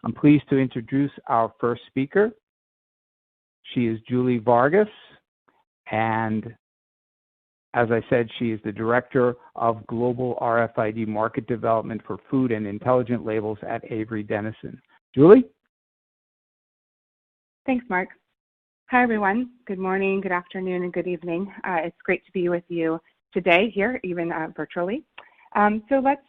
I'm pleased to introduce our first speaker. She is Julie Vargas, and as I said, she is the Director of Global RFID Market Development for Food and Intelligent Labels at Avery Dennison. Julie? Thanks, Mark. Hi, everyone. Good morning, good afternoon, and good evening. It's great to be with you today here, even virtually. So let's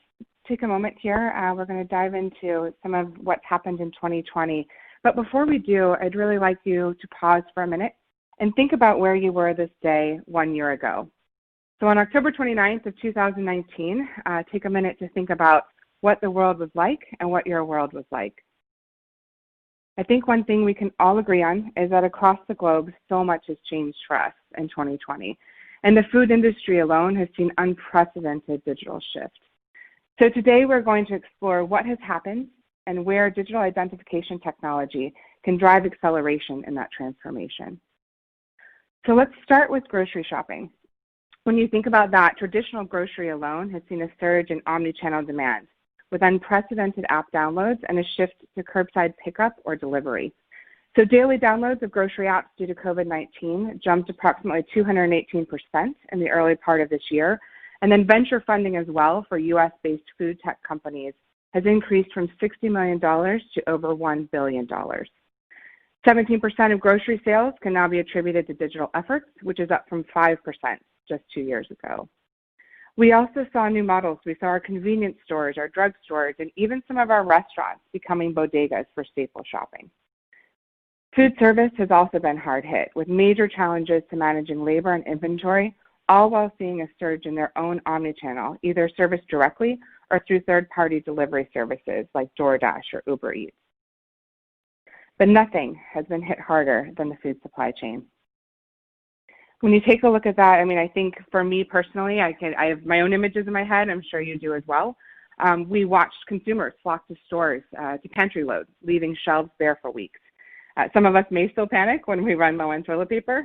take a moment here. We're going to dive into some of what's happened in 2020. But before we do, I'd really like you to pause for a minute and think about where you were this day 1 year ago. So on October 29th of 2019, take a minute to think about what the world was like and what your world was like. I think one thing we can all agree on is that across the globe, so much has changed for us in 2020. And the food industry alone has seen unprecedented digital shift. So today we're going to explore what has happened and where digital identification technology can drive acceleration in that transformation. So let's start with grocery shopping. When you think about that, traditional grocery alone has seen a surge in omni-channel demand with unprecedented app downloads and a shift to curbside pickup or delivery. So daily downloads of grocery apps due to COVID-19 jumped approximately 218% in the early part of this year. And then venture funding as well for US-based food tech companies has increased from $60 million to over $1 billion. 17% of grocery sales can now be attributed to digital efforts, which is up from 5% just 2 years ago. We also saw new models. We saw our convenience stores, our drugstores, and even some of our restaurants becoming bodegas for staple shopping. Food service has also been hard hit with major challenges to managing labor and inventory, all while seeing a surge in their own omnichannel, either serviced directly or through third-party delivery services like DoorDash or Uber Eats. But nothing has been hit harder than the food supply chain. When you take a look at that, I mean, I think for me personally, I have my own images in my head. I'm sure you do as well. We watched consumers flock to stores to pantry load, leaving shelves bare for weeks. Some of us may still panic when we run low on toilet paper.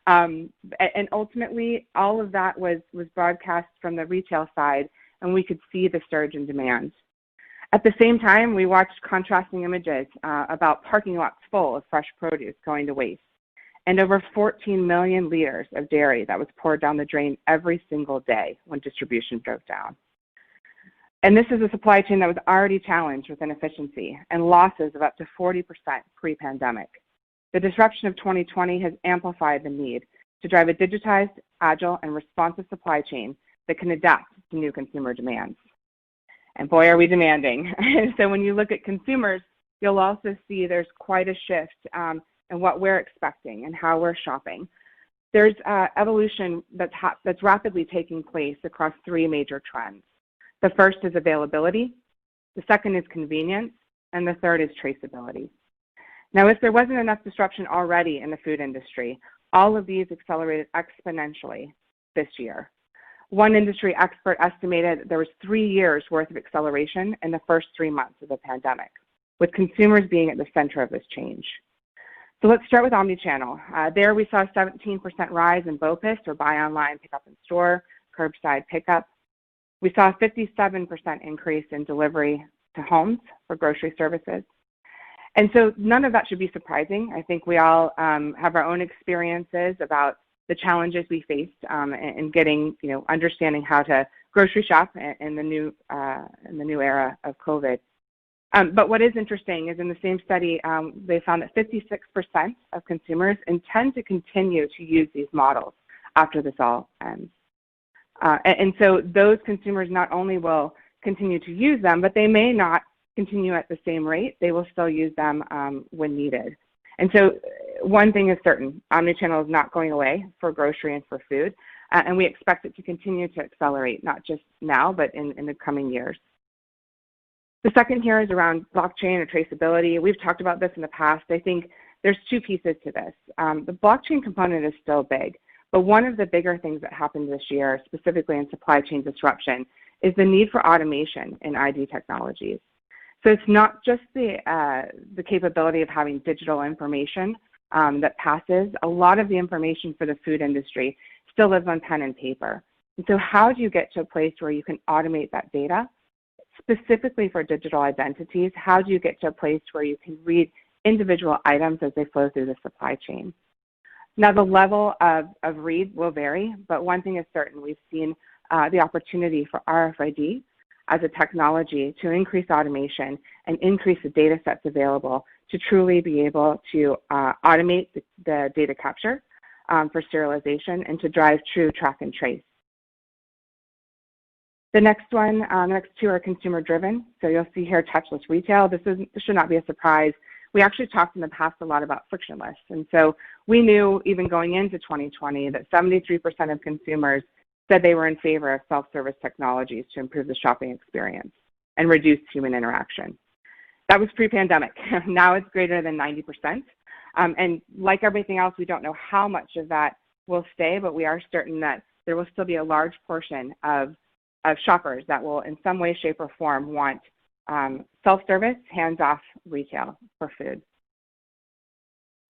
And ultimately, all of that was broadcast from the retail side, and we could see the surge in demand. At the same time, we watched contrasting images about parking lots full of fresh produce going to waste, and over 14 million liters of dairy that was poured down the drain every single day when distribution broke down. And this is a supply chain that was already challenged with inefficiency and losses of up to 40% pre-pandemic. The disruption of 2020 has amplified the need to drive a digitized, agile, and responsive supply chain that can adapt to new consumer demands. And boy, are we demanding. So when you look at consumers, you'll also see there's quite a shift in what we're expecting and how we're shopping. There's evolution that's rapidly taking place across three major trends. The first is availability, the second is convenience, and the third is traceability. Now, if there wasn't enough disruption already in the food industry, all of these accelerated exponentially this year. One industry expert estimated there was 3 years worth of acceleration in the first 3 months of the pandemic, with consumers being at the center of this change. So let's start with omnichannel. There we saw a 17% rise in BOPIS, or buy online, pick up in store, curbside pickup. We saw a 57% increase in delivery to homes for grocery services. And so none of that should be surprising. I think we all have our own experiences about the challenges we faced in getting, understanding how to grocery shop in the new era of COVID. But what is interesting is in the same study, they found that 56% of consumers intend to continue to use these models after this all ends. And so those consumers not only will continue to use them, but they may not continue at the same rate. They will still use them when needed. And so one thing is certain, omnichannel is not going away for grocery and for food, and we expect it to continue to accelerate, not just now, but in the coming years. The second here is around blockchain or traceability. We've talked about this in the past. I think there's two pieces to this. The blockchain component is still big, but one of the bigger things that happened this year, specifically in supply chain disruption, is the need for automation in ID technologies. So it's not just the capability of having digital information that passes. A lot of the information for the food industry still lives on pen and paper. And so how do you get to a place where you can automate that data, specifically for digital identities, how do you get to a place where you can read individual items as they flow through the supply chain? Now, the level of read will vary, but one thing is certain. We've seen the opportunity for RFID as a technology to increase automation and increase the data sets available to truly be able to automate the data capture for serialization and to drive true track and trace. The next one, the next two are consumer driven. So you'll see here touchless retail. This should not be a surprise. We actually talked in the past a lot about frictionless. And so we knew even going into 2020 that 73% of consumers said they were in favor of self-service technologies to improve the shopping experience and reduce human interaction. That was pre-pandemic. Now it's greater than 90%. And like everything else, we don't know how much of that will stay, but we are certain that there will still be a large portion of shoppers that will in some way, shape, or form want self-service, hands-off retail for food.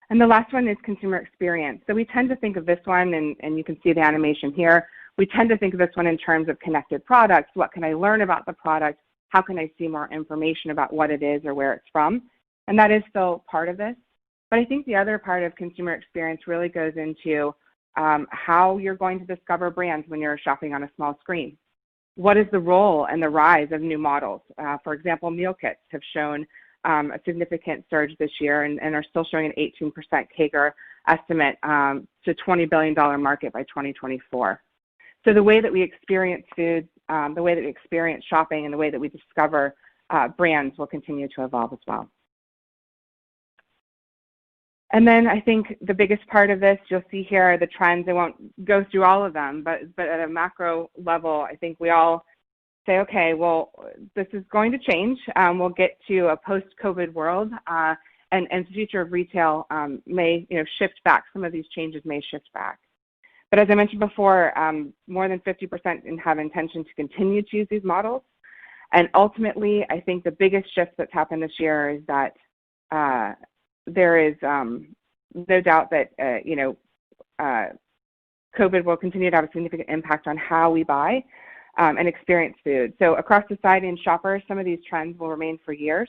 And the last one is consumer experience. So we tend to think of this one, and you can see the animation here, we tend to think of this one in terms of connected products. What can I learn about the product? How can I see more information about what it is or where it's from? And that is still part of this. But I think the other part of consumer experience really goes into how you're going to discover brands when you're shopping on a small screen. What is the role and the rise of new models? For example, meal kits have shown a significant surge this year and are still showing an 18% CAGR estimate to $20 billion market by 2024. So the way that we experience food, the way that we experience shopping, and the way that we discover brands will continue to evolve as well. And then I think the biggest part of this, you'll see here the trends. I won't go through all of them, but at a macro level, I think we all say, okay, well, this is going to change. We'll get to a post-COVID world, and the future of retail may shift back. Some of these changes may shift back. But as I mentioned before, more than 50% have intention to continue to use these models. And ultimately, I think the biggest shift that's happened this year is that there is no doubt that COVID will continue to have a significant impact on how we buy and experience food. So across society and shoppers, some of these trends will remain for years.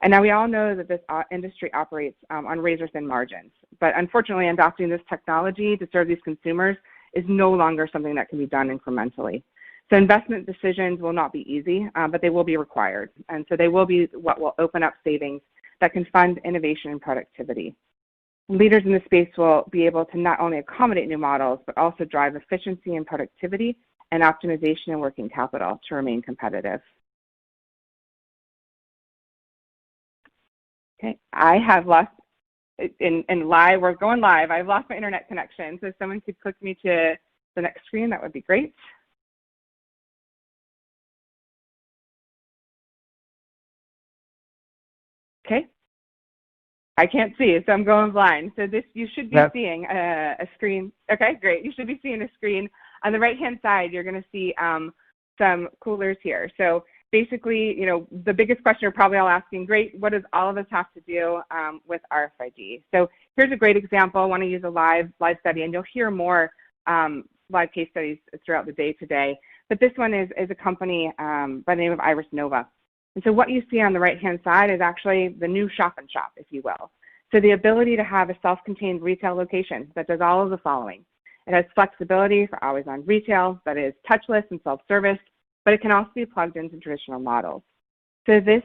And now we all know that this industry operates on razor-thin margins. But unfortunately, adopting this technology to serve these consumers is no longer something that can be done incrementally. So investment decisions will not be easy, but they will be required. And so they will be what will open up savings that can fund innovation and productivity. Leaders in the space will be able to not only accommodate new models, but also drive efficiency and productivity and optimization and working capital to remain competitive. Okay, I have lost, in live, we're going live, I've lost my internet connection. So if someone could click me to the next screen, that would be great. Okay, I can't see, so I'm going blind. So this, you should be seeing a screen. Okay, great. You should be seeing a screen. On the right-hand side, you're going to see some coolers here. So basically, the biggest question you're probably all asking, great, what does all of this have to do with RFID? So here's a great example. I want to use a live study, and you'll hear more live case studies throughout the day today. But this one is a company by the name of Iris Nova. And so what you see on the right-hand side is actually the new shop and shop, if you will. So the ability to have a self-contained retail location that does all of the following. It has flexibility for always-on retail that is touchless and self-service, but it can also be plugged into traditional models. So this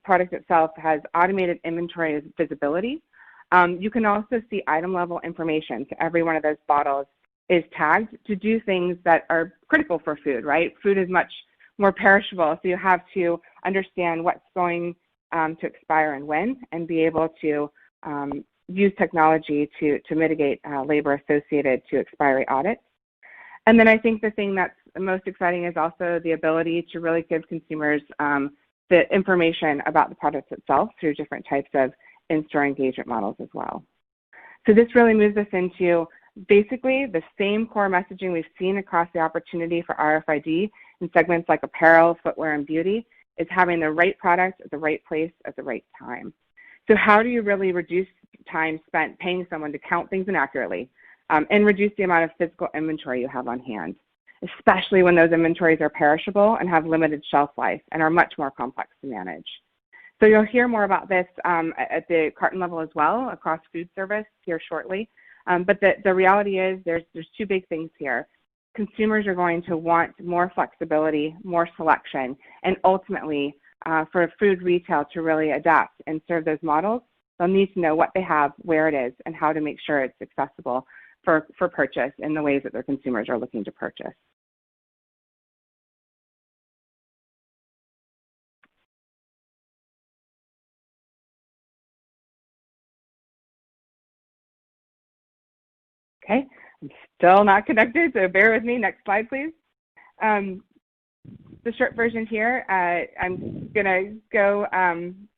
product itself has automated inventory visibility. You can also see item-level information. So every one of those bottles is tagged to do things that are critical for food, right? Food is much more perishable, so you have to understand what's going to expire and when, and be able to use technology to mitigate labor associated to expiry audits. And then I think the thing that's most exciting is also the ability to really give consumers the information about the product itself through different types of in-store engagement models as well. So this really moves us into basically the same core messaging we've seen across the opportunity for RFID in segments like apparel, footwear, and beauty, is having the right product at the right place at the right time. So how do you really reduce time spent paying someone to count things inaccurately and reduce the amount of physical inventory you have on hand? especially when those inventories are perishable and have limited shelf life and are much more complex to manage. So you'll hear more about this at the carton level as well across food service here shortly. But the reality is there's two big things here. Consumers are going to want more flexibility, more selection, and ultimately for food retail to really adapt and serve those models, they'll need to know what they have, where it is, and how to make sure it's accessible for purchase in the ways that their consumers are looking to purchase. Okay, I'm still not connected, so bear with me. Next slide, please. The short version here, I'm going to go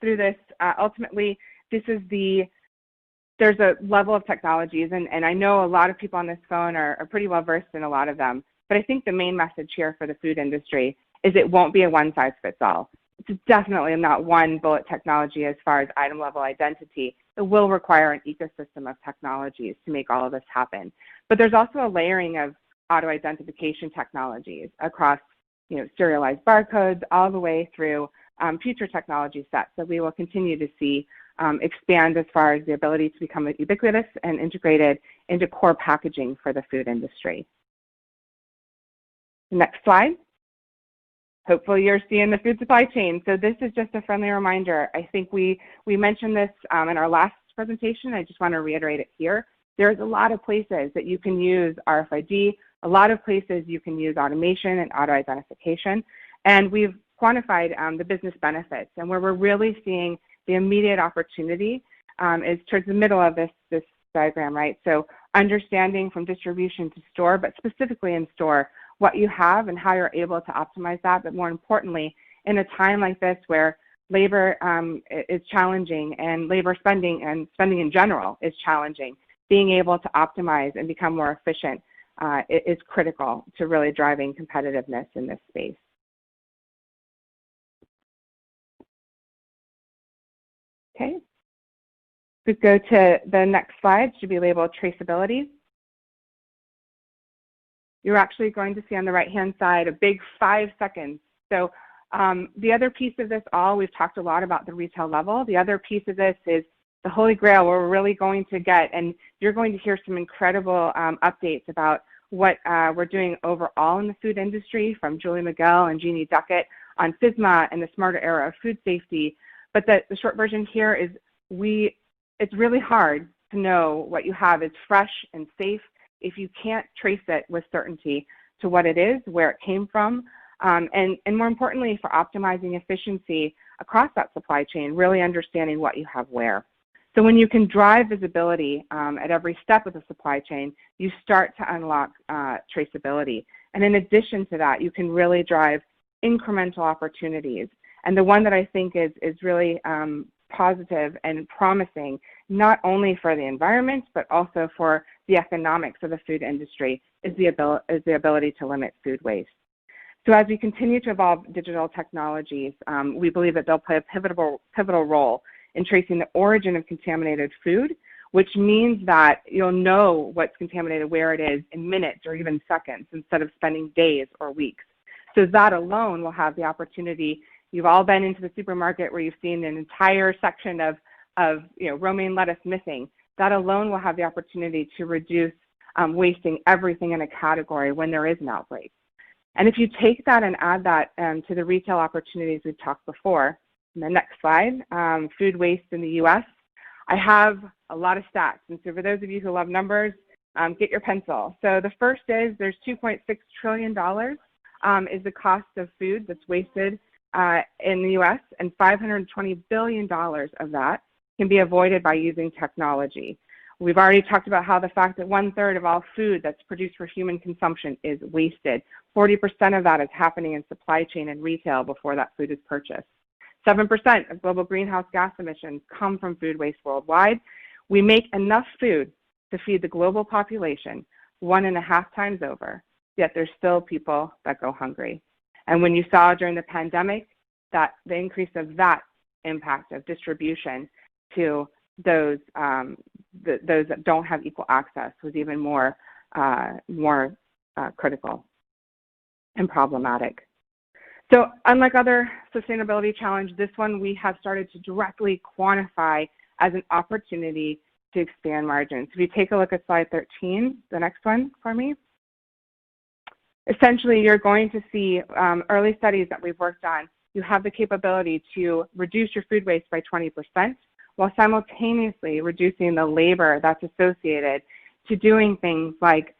through this. Ultimately, there's a level of technologies, and I know a lot of people on this phone are pretty well versed in a lot of them, but I think the main message here for the food industry is it won't be a one-size-fits-all. It's definitely not one bullet technology as far as item-level identity. It will require an ecosystem of technologies to make all of this happen. But there's also a layering of auto-identification technologies across serialized barcodes all the way through future technology sets that we will continue to see expand as far as the ability to become ubiquitous and integrated into core packaging for the food industry. Next slide. Hopefully you're seeing the food supply chain. So this is just a friendly reminder. I think we mentioned this in our last presentation. I just want to reiterate it here. There's a lot of places that you can use RFID, a lot of places you can use automation and auto-identification. And we've quantified the business benefits. And where we're really seeing the immediate opportunity is towards the middle of this diagram, right? So understanding from distribution to store, but specifically in store, what you have and how you're able to optimize that, but more importantly, in a time like this where labor is challenging and labor spending and spending in general is challenging, being able to optimize and become more efficient is critical to really driving competitiveness in this space. Okay, let's go to the next slide, should be labeled traceability. You're actually going to see on the right-hand side a big 5 seconds. So the other piece of this all, we've talked a lot about the retail level. The other piece of this is the holy grail where we're really going to get, and you're going to hear some incredible updates about what we're doing overall in the food industry from Julie Miguel and Jeannie Duckett on FSMA and the smarter era of food safety. But the short version here is it's really hard to know what you have is fresh and safe if you can't trace it with certainty to what it is, where it came from, and more importantly, for optimizing efficiency across that supply chain, really understanding what you have where. So when you can drive visibility at every step of the supply chain, you start to unlock traceability. And in addition to that, you can really drive incremental opportunities. And the one that I think is really positive and promising, not only for the environment, but also for the economics of the food industry, is the ability to limit food waste. So as we continue to evolve digital technologies, we believe that they'll play a pivotal role in tracing the origin of contaminated food, which means that you'll know what's contaminated, where it is in minutes or even seconds, instead of spending days or weeks. So that alone will have the opportunity. You've all been into the supermarket where you've seen an entire section of romaine lettuce missing. That alone will have the opportunity to reduce wasting everything in a category when there is an outbreak. And if you take that and add that to the retail opportunities we've talked before, in the next slide, food waste in the U.S., I have a lot of stats. And so for those of you who love numbers, get your pencil. So the first is there's $2.6 trillion is the cost of food that's wasted in the U.S., and $520 billion of that can be avoided by using technology. We've already talked about how the fact that 1/3 of all food that's produced for human consumption is wasted. 40% of that is happening in supply chain and retail before that food is purchased. 7% of global greenhouse gas emissions come from food waste worldwide. We make enough food to feed the global population 1.5 times over, yet there's still people that go hungry. And when you saw during the pandemic that the increase of that impact of distribution to those that don't have equal access was even more critical. and problematic. So unlike other sustainability challenges, this one we have started to directly quantify as an opportunity to expand margins. If you take a look at slide 13, the next one for me. Essentially, you're going to see early studies that we've worked on. You have the capability to reduce your food waste by 20% while simultaneously reducing the labor that's associated to doing things like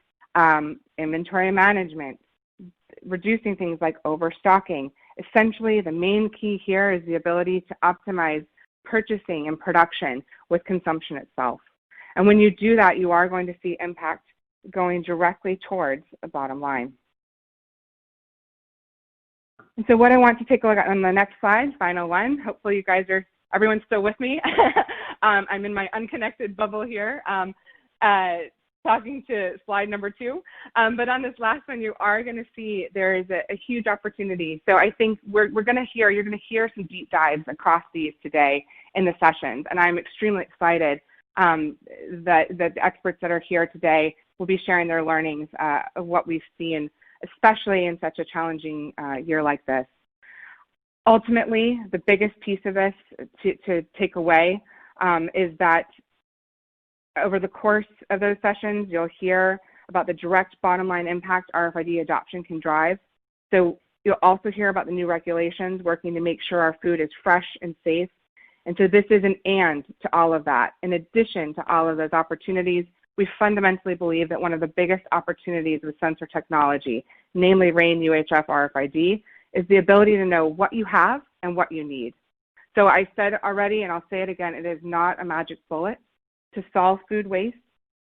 inventory management, reducing things like overstocking. Essentially, the main key here is the ability to optimize purchasing and production with consumption itself. And when you do that, you are going to see impact going directly towards the bottom line. And so what I want to take a look at on the next slide, final one, hopefully you guys are, everyone's still with me. I'm in my unconnected bubble here, talking to slide number 2. But on this last one, you are going to see there is a huge opportunity. So I think you're going to hear some deep dives across these today in the sessions. And I'm extremely excited that the experts that are here today will be sharing their learnings of what we've seen, especially in such a challenging year like this. Ultimately, the biggest piece of this to take away is that over the course of those sessions, you'll hear about the direct bottom line impact RFID adoption can drive. So you'll also hear about the new regulations working to make sure our food is fresh and safe. And so this is an and to all of that. In addition to all of those opportunities, we fundamentally believe that one of the biggest opportunities with sensor technology, namely RAIN UHF RFID, is the ability to know what you have and what you need. So I said already, and I'll say it again, it is not a magic bullet to solve food waste,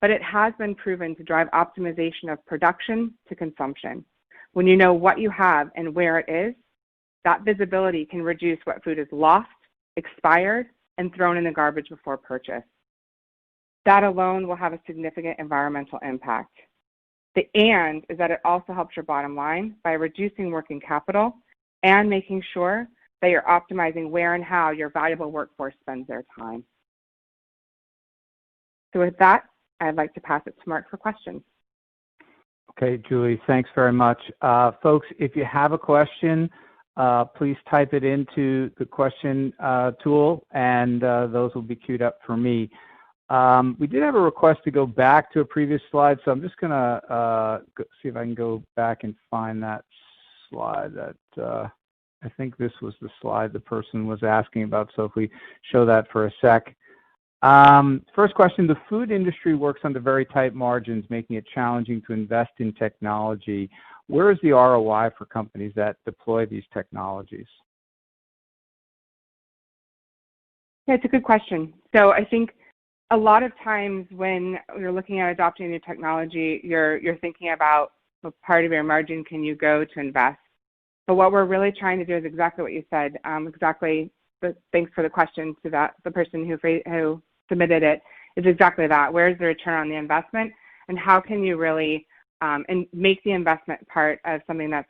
but it has been proven to drive optimization of production to consumption. When you know what you have and where it is, that visibility can reduce what food is lost, expired, and thrown in the garbage before purchase. That alone will have a significant environmental impact. The and is that it also helps your bottom line by reducing working capital and making sure that you're optimizing where and how your valuable workforce spends their time. So with that, I'd like to pass it to Mark for questions. Okay, Julie, thanks very much. Folks, if you have a question, please type it into the question tool, and those will be queued up for me. We did have a request to go back to a previous slide, so I'm just going to see if I can go back and find that slide. That I think this was the slide the person was asking about, so if we show that for a sec. First question, the food industry works under very tight margins, making it challenging to invest in technology. Where is the ROI for companies that deploy these technologies? Yeah, it's a good question. So I think a lot of times when you're looking at adopting new technology, you're thinking about what part of your margin can you go to invest. But what we're really trying to do is exactly what you said. Thanks for the question to the person who submitted it. Is exactly that. Where's the return on the investment, and how can you really and make the investment part of something that's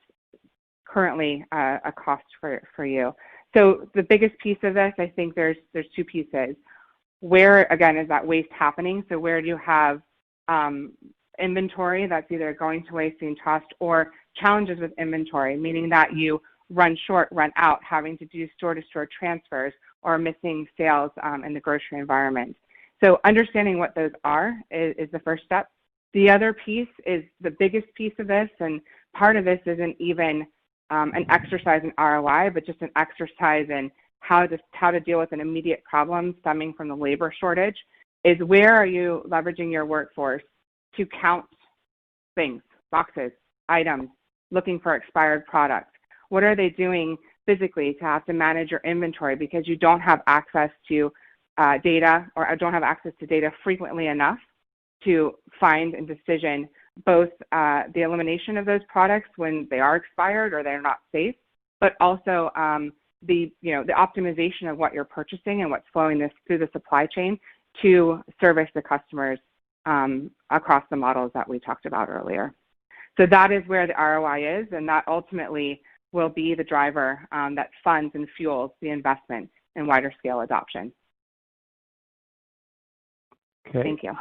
currently a cost for you? So the biggest piece of this, I think there's two pieces. Where, again, is that waste happening? So where do you have inventory that's either going to waste, being tossed, or challenges with inventory, meaning that you run short, run out, having to do store-to-store transfers, or missing sales in the grocery environment. So understanding what those are is the first step. The other piece is the biggest piece of this, and part of this isn't even an exercise in ROI, but just an exercise in how to deal with an immediate problem stemming from the labor shortage, is where are you leveraging your workforce to count things, boxes, items, looking for expired products? What are they doing physically to have to manage your inventory because you don't have access to data, or don't have access to data frequently enough to find and decision both the elimination of those products when they are expired or they're not safe, but also the optimization of what you're purchasing and what's flowing through the supply chain to service the customers across the models that we talked about earlier. So that is where the ROI is, and that ultimately will be the driver that funds and fuels the investment in wider scale adoption. Okay. Thank you.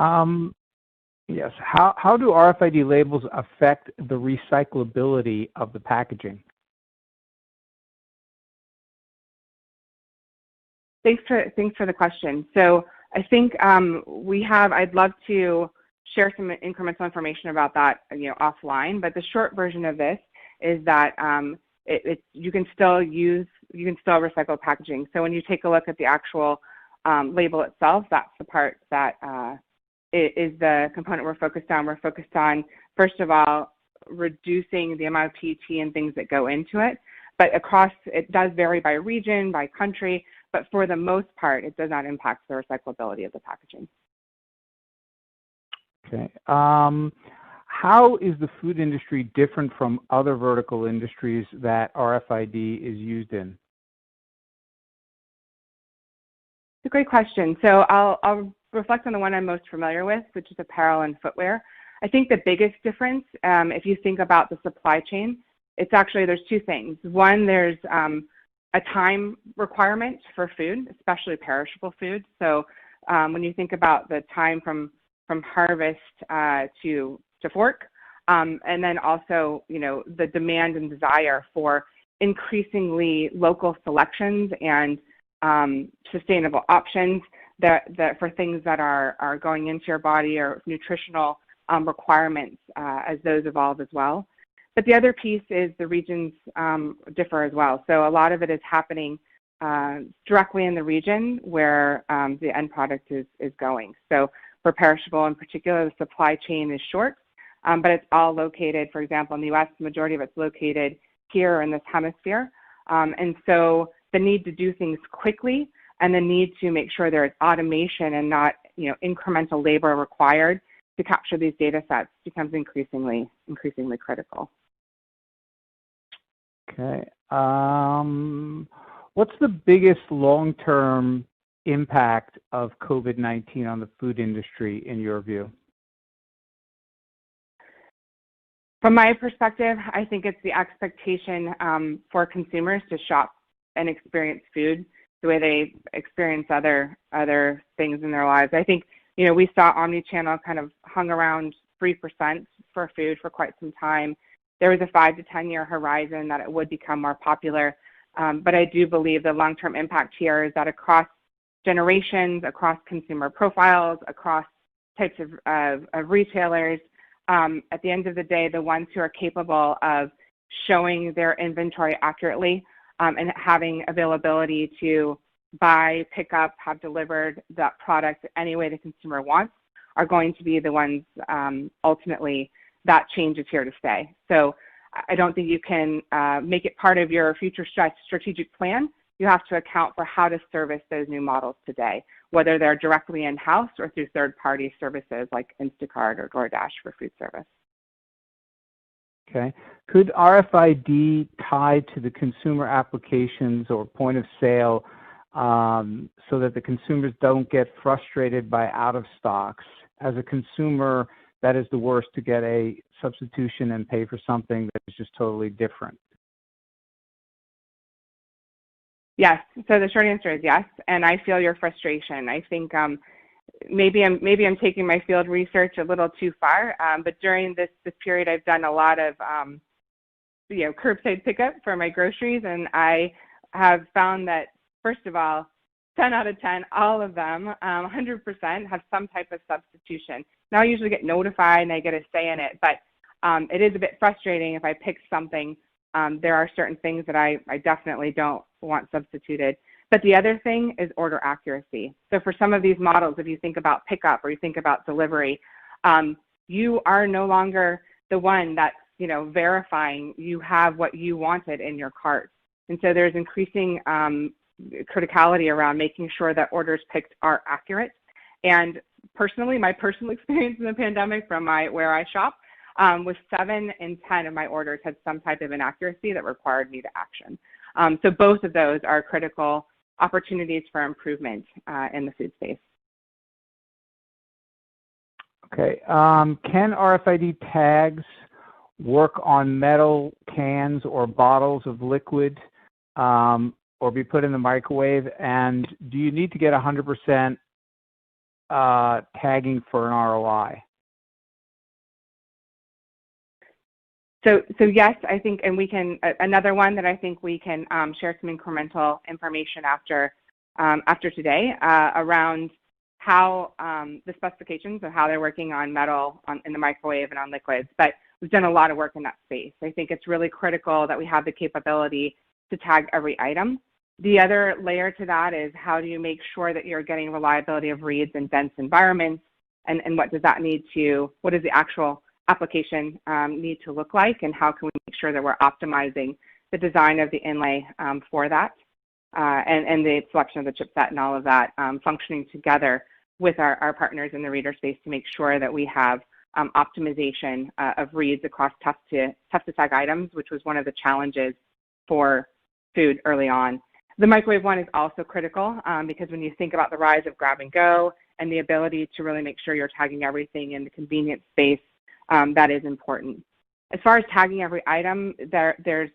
Yes. How do RFID labels affect the recyclability of the packaging? Thanks for the question. So I think I'd love to share some incremental information about that, offline. But the short version of this is that you can still recycle packaging. So when you take a look at the actual label itself, that's the part that is the component we're focused on. We're focused on, first of all, reducing the amount of PET and things that go into it. But it does vary by region, by country, but for the most part, it does not impact the recyclability of the packaging. Okay. How is the food industry different from other vertical industries that RFID is used in? It's a great question. So I'll reflect on the one I'm most familiar with, which is apparel and footwear. I think the biggest difference, if you think about the supply chain, there's two things. One, there's a time requirement for food, especially perishable food. So when you think about the time from harvest to fork, and then also, the demand and desire for increasingly local selections and sustainable options that for things that are going into your body, or nutritional requirements as those evolve as well. But the other piece is the regions differ as well. So a lot of it is happening directly in the region where the end product is going. So for perishable in particular, the supply chain is short, but it's all located, for example, in the US, the majority of it's located here in this hemisphere. And so the need to do things quickly and the need to make sure there is automation and not incremental labor required to capture these data sets becomes increasingly critical. Okay. What's the biggest long-term impact of COVID-19 on the food industry in your view? From my perspective, I think it's the expectation for consumers to shop and experience food the way they experience other things in their lives. I think, we saw omni-channel kind of hung around 3% for food for quite some time. There was a 5 to 10 year horizon that it would become more popular. But I do believe the long-term impact here is that across generations, across consumer profiles, across types of retailers, at the end of the day, the ones who are capable of showing their inventory accurately and having availability to buy, pick up, have delivered that product any way the consumer wants are going to be the ones ultimately that change is here to stay. So I don't think you can make it part of your future strategic plan. You have to account for how to service those new models today, whether they're directly in-house or through third-party services like Instacart or DoorDash for food service. Okay. Could RFID tie to the consumer applications or point of sale so that the consumers don't get frustrated by out of stocks? As a consumer, that is the worst, to get a substitution and pay for something that is just totally different. Yes. So the short answer is yes, and I feel your frustration. I think maybe I'm taking my field research a little too far, but during this period, I've done a lot of curbside pickup for my groceries, and I have found that, first of all, 10 out of 10, all of them, 100% have some type of substitution. Now I usually get notified and I get a say in it, but it is a bit frustrating if I pick something. There are certain things that I definitely don't want substituted. But the other thing is order accuracy. So for some of these models, if you think about pickup or you think about delivery, you are no longer the one that's verifying you have what you wanted in your cart. And so there's increasing criticality around making sure that orders picked are accurate. And personally, my personal experience in the pandemic from where I shop was 7 in 10 of my orders had some type of inaccuracy that required me to action. So both of those are critical opportunities for improvement in the food space. Okay. Can RFID tags work on metal cans or bottles of liquid or be put in the microwave? And do you need to get 100% tagging for an ROI? So yes, I think, and we can, another one that I think we can share some incremental information after today around how the specifications of how they're working on metal in the microwave and on liquids. But we've done a lot of work in that space. I think it's really critical that we have the capability to tag every item. The other layer to that is how do you make sure that you're getting reliability of reads in dense environments, and what does that need to, what does the actual application need to look like, and how can we make sure that we're optimizing the design of the inlay for that, and the selection of the chipset and all of that functioning together with our partners in the reader space to make sure that we have optimization of reads across tough to tag items, which was one of the challenges for food early on. The microwave one is also critical because when you think about the rise of grab and go and the ability to really make sure you're tagging everything in the convenience space, that is important. As far as tagging every item, there's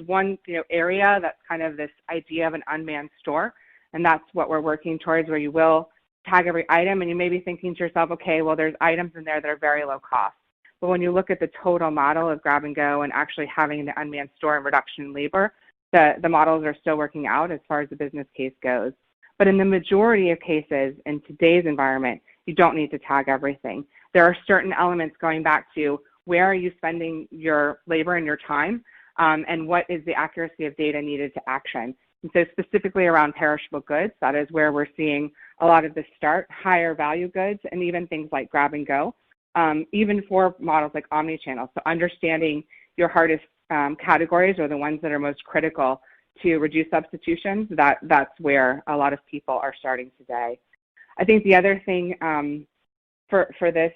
one area that's kind of this idea of an unmanned store, and that's what we're working towards, where you will tag every item, and you may be thinking to yourself, okay, well, there's items in there that are very low cost. But when you look at the total model of grab and go and actually having the unmanned store and reduction in labor, the models are still working out as far as the business case goes. But in the majority of cases in today's environment, you don't need to tag everything. There are certain elements going back to where are you spending your labor and your time, and what is the accuracy of data needed to action. And so specifically around perishable goods, that is where we're seeing a lot of the start, higher value goods, and even things like grab and go, even for models like omnichannel. So understanding your hardest categories or the ones that are most critical to reduce substitutions, that's where a lot of people are starting today. I think the other thing for this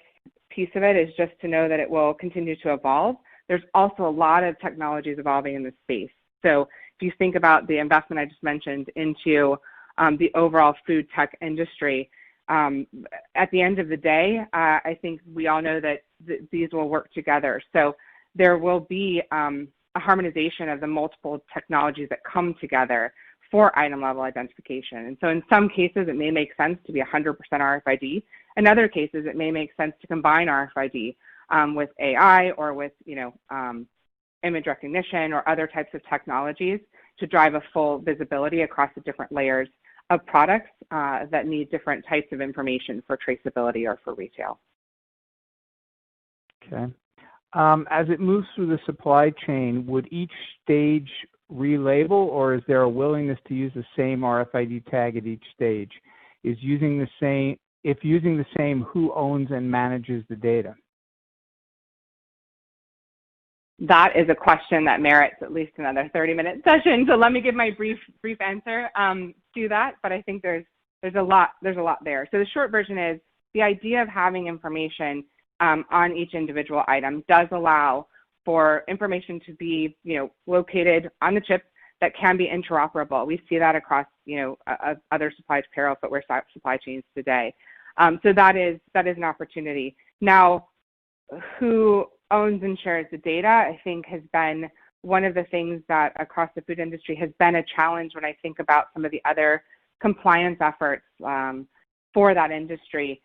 piece of it is just to know that it will continue to evolve. There's also a lot of technologies evolving in this space. So if you think about the investment I just mentioned into the overall food tech industry, at the end of the day, I think we all know that these will work together. So there will be a harmonization of the multiple technologies that come together for item level identification. And so in some cases, it may make sense to be 100% RFID. In other cases, it may make sense to combine RFID with AI or with image recognition or other types of technologies to drive a full visibility across the different layers of products that need different types of information for traceability or for retail. Okay. As it moves through the supply chain, would each stage relabel, or is there a willingness to use the same RFID tag at each stage? If using the same, who owns and manages the data? That is a question that merits at least another 30-minute session. So let me give my brief answer to that. But I think there's a lot there. So the short version is the idea of having information on each individual item does allow for information to be located on the chip that can be interoperable. We see that across other supply apparel footwear supply chains today. So that is an opportunity. Now, who owns and shares the data, I think, has been one of the things that across the food industry has been a challenge when I think about some of the other compliance efforts for that industry,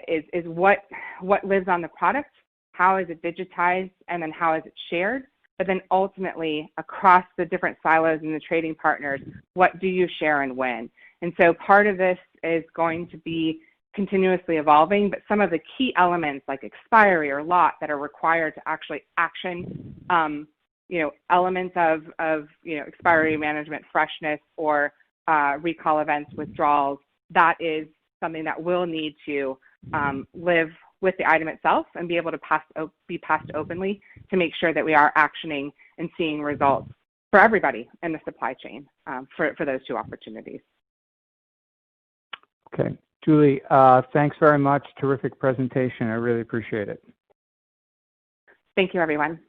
is what lives on the product, how is it digitized, and then how is it shared, but then ultimately across the different silos and the trading partners, what do you share and when? And so part of this is going to be continuously evolving, but some of the key elements like expiry or lot that are required to actually action, elements of expiry management, freshness, or recall events, withdrawals, that is something that will need to live with the item itself and be able to be passed openly to make sure that we are actioning and seeing results for everybody in the supply chain for those two opportunities. Okay. Julie, thanks very much. Terrific presentation. I really appreciate it. Thank you, everyone.